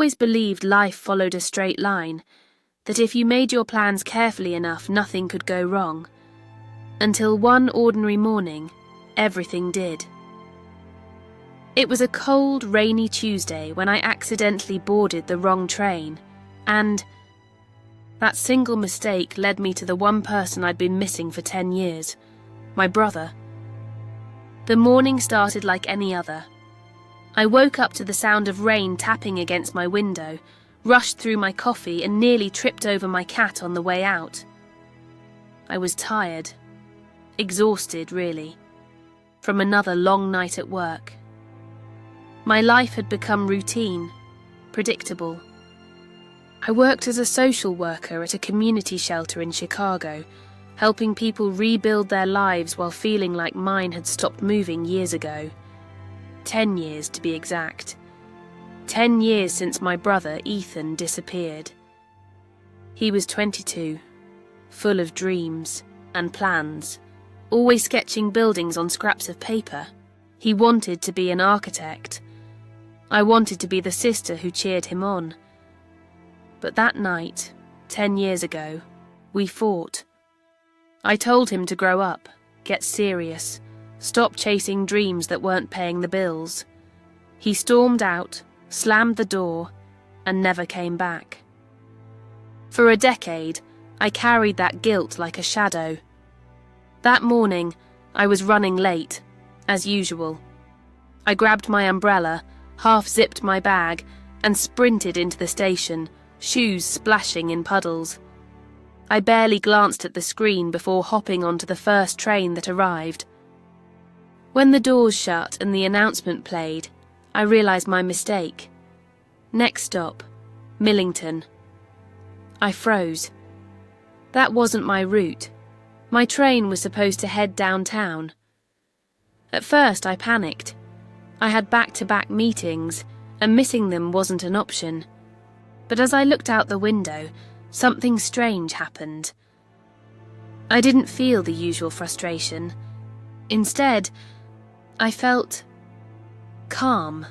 always believed life followed a straight line, that if you made your plans carefully enough, nothing could go wrong. Until one ordinary morning, everything did. It was a cold, rainy Tuesday when I accidentally boarded the wrong train, and that single mistake led me to the one person I'd been missing for 10 years, my brother. The morning started like any other. I woke up to the sound of rain tapping against my window, rushed through my coffee and nearly tripped over my cat on the way out. I was tired, exhausted really, from another long night at work. My life had become routine, predictable. I worked as a social worker at a community shelter in Chicago, helping people rebuild their lives while feeling like mine had stopped moving years ago. 10 years to be exact. 10 years since my brother, Ethan, disappeared. He was 22, full of dreams and plans, always sketching buildings on scraps of paper. He wanted to be an architect. I wanted to be the sister who cheered him on. But that night, 10 years ago, we fought. I told him to grow up, get serious, stop chasing dreams that weren't paying the bills. He stormed out, slammed the door, and never came back. For a decade, I carried that guilt like a shadow. That morning, I was running late, as usual. I grabbed my umbrella, half-zipped my bag, and sprinted into the station, shoes splashing in puddles. I barely glanced at the screen before hopping onto the first train that arrived. When the doors shut and the announcement played, I realised my mistake. Next stop, Millington. I froze. That wasn't my route. My train was supposed to head downtown. At first I panicked. I had back-to-back meetings, and missing them wasn't an option. But as I looked out the window, something strange happened. I didn't feel the usual frustration. Instead, I felt calm.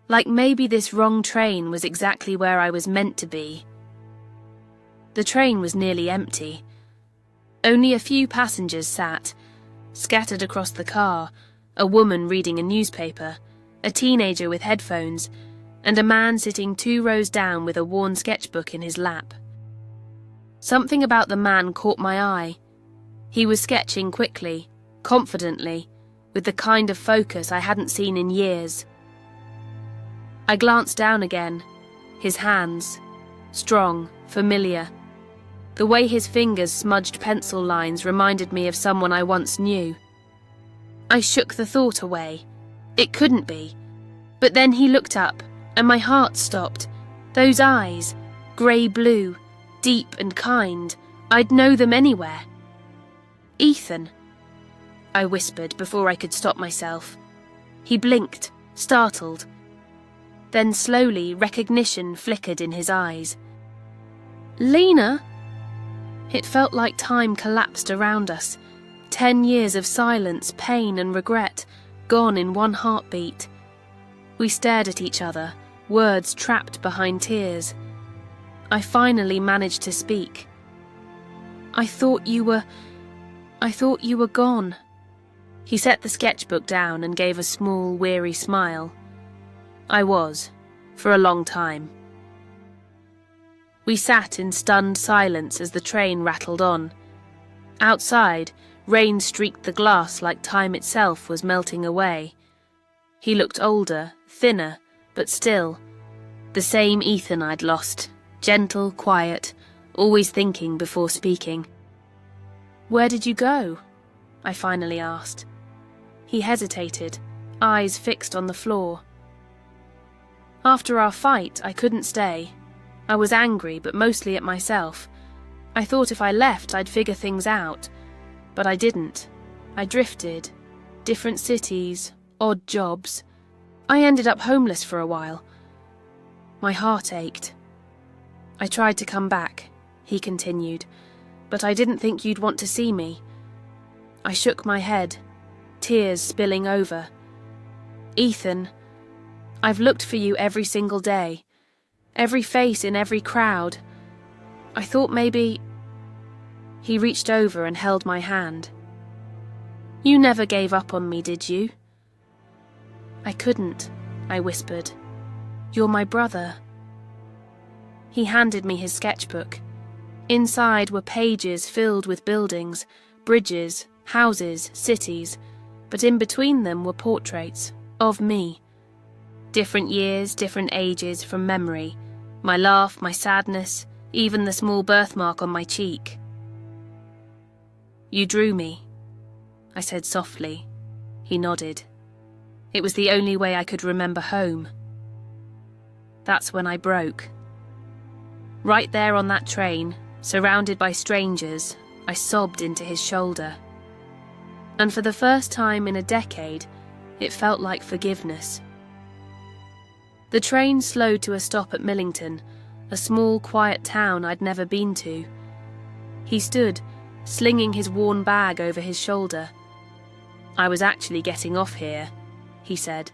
Like maybe this wrong train was exactly where I was meant to be. The train was nearly empty. Only a few passengers sat, scattered across the car, a woman reading a newspaper, a teenager with headphones, and a man sitting 2 rows down with a worn sketchbook in his lap. Something about the man caught my eye. He was sketching quickly, confidently, with the kind of focus I hadn't seen in years. I glanced down again. His hands, strong, familiar. The way his fingers smudged pencil lines reminded me of someone I once knew. I shook the thought away. It couldn't be. But then he looked up, and my heart stopped. Those eyes, grey-blue, deep and kind. I'd know them anywhere. "Ethan," I whispered before I could stop myself. He blinked, startled. Then slowly recognition flickered in his eyes. "Lena?" It felt like time collapsed around us. 10 years of silence, pain and regret, gone in one heartbeat. We stared at each other, words trapped behind tears. I finally managed to speak. I thought you were gone." He set the sketchbook down and gave a small, weary smile. I was, for a long time. We sat in stunned silence as the train rattled on. Outside, rain streaked the glass like time itself was melting away. He looked older, thinner, but still, the same Ethan I'd lost, gentle, quiet, always thinking before speaking. "Where did you go?" I finally asked. He hesitated, eyes fixed on the floor. "After our fight, I couldn't stay. I was angry, but mostly at myself. I thought if I left, I'd figure things out. But I didn't. I drifted. Different cities, odd jobs. I ended up homeless for a while. My heart ached. I tried to come back," he continued, "but I didn't think you'd want to see me." I shook my head, tears spilling over. "Ethan, I've looked for you every single day, every face in every crowd. I thought maybe—" He reached over and held my hand. "You never gave up on me, did you?" "I couldn't," I whispered. "You're my brother." He handed me his sketchbook. Inside were pages filled with buildings, bridges, houses, cities, but in between them were portraits of me. Different years, different ages from memory, my laugh, my sadness, even the small birthmark on my cheek. "You drew me," I said softly. He nodded. It was the only way I could remember home. That's when I broke. Right there on that train, surrounded by strangers, I sobbed into his shoulder. And for the first time in a decade, it felt like forgiveness. The train slowed to a stop at Millington, a small, quiet town I'd never been to. He stood, slinging his worn bag over his shoulder. "I was actually getting off here," he said.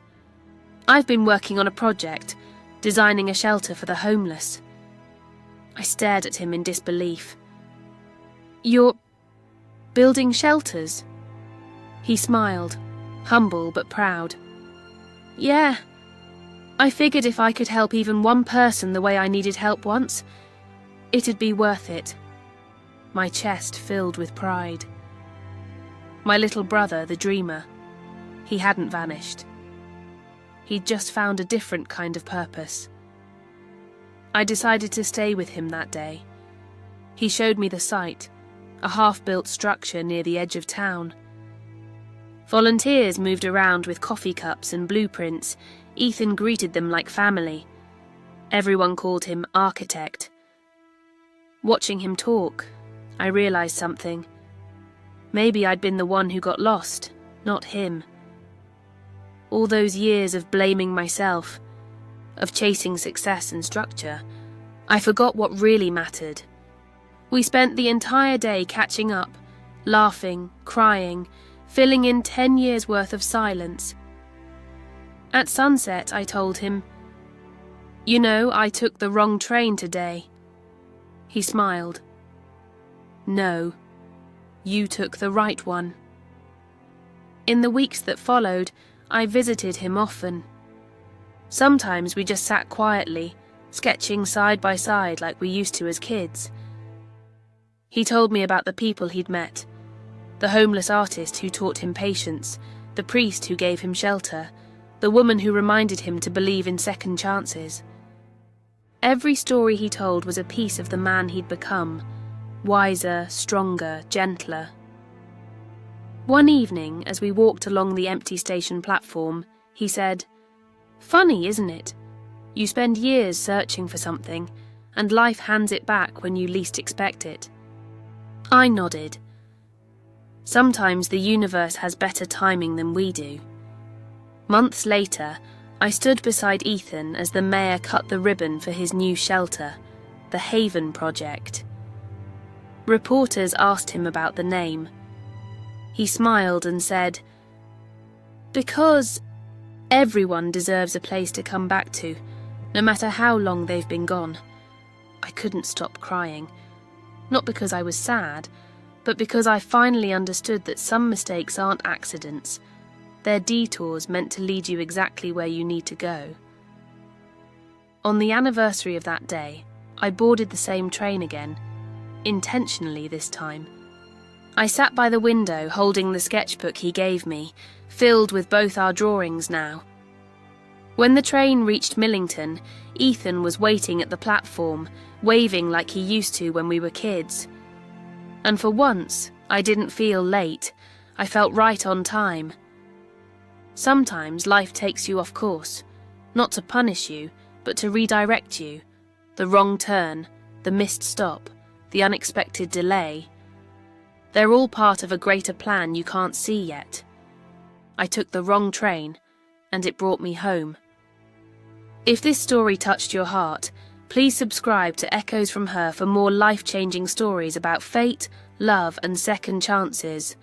"I've been working on a project, designing a shelter for the homeless." I stared at him in disbelief. "You're building shelters?" He smiled, humble but proud. "Yeah. I figured if I could help even one person the way I needed help once, it'd be worth it." My chest filled with pride. My little brother, the dreamer, he hadn't vanished. He'd just found a different kind of purpose. I decided to stay with him that day. He showed me the site, a half-built structure near the edge of town. Volunteers moved around with coffee cups and blueprints. Ethan greeted them like family. Everyone called him Architect. Watching him talk, I realized something. Maybe I'd been the one who got lost, not him. All those years of blaming myself, of chasing success and structure, I forgot what really mattered. We spent the entire day catching up, laughing, crying, filling in 10 years' worth of silence. At sunset, I told him, "You know, I took the wrong train today." He smiled. "No, you took the right one." In the weeks that followed, I visited him often. Sometimes we just sat quietly, sketching side by side like we used to as kids. He told me about the people he'd met, the homeless artist who taught him patience, the priest who gave him shelter, the woman who reminded him to believe in second chances. Every story he told was a piece of the man he'd become, wiser, stronger, gentler. One evening, as we walked along the empty station platform, he said, "Funny, isn't it? You spend years searching for something, and life hands it back when you least expect it." I nodded. Sometimes the universe has better timing than we do. Months later, I stood beside Ethan as the mayor cut the ribbon for his new shelter, the Haven Project. Reporters asked him about the name. He smiled and said, "Because everyone deserves a place to come back to, no matter how long they've been gone." I couldn't stop crying, not because I was sad, but because I finally understood that some mistakes aren't accidents. They're detours meant to lead you exactly where you need to go. On the anniversary of that day, I boarded the same train again, intentionally this time. I sat by the window holding the sketchbook he gave me, filled with both our drawings now. When the train reached Millington, Ethan was waiting at the platform, waving like he used to when we were kids. And for once, I didn't feel late. I felt right on time. Sometimes life takes you off course, not to punish you, but to redirect you. The wrong turn, the missed stop, the unexpected delay. They're all part of a greater plan you can't see yet. I took the wrong train, and it brought me home. If this story touched your heart, please subscribe to Echoes from Her for more life-changing stories about fate, love, and second chances.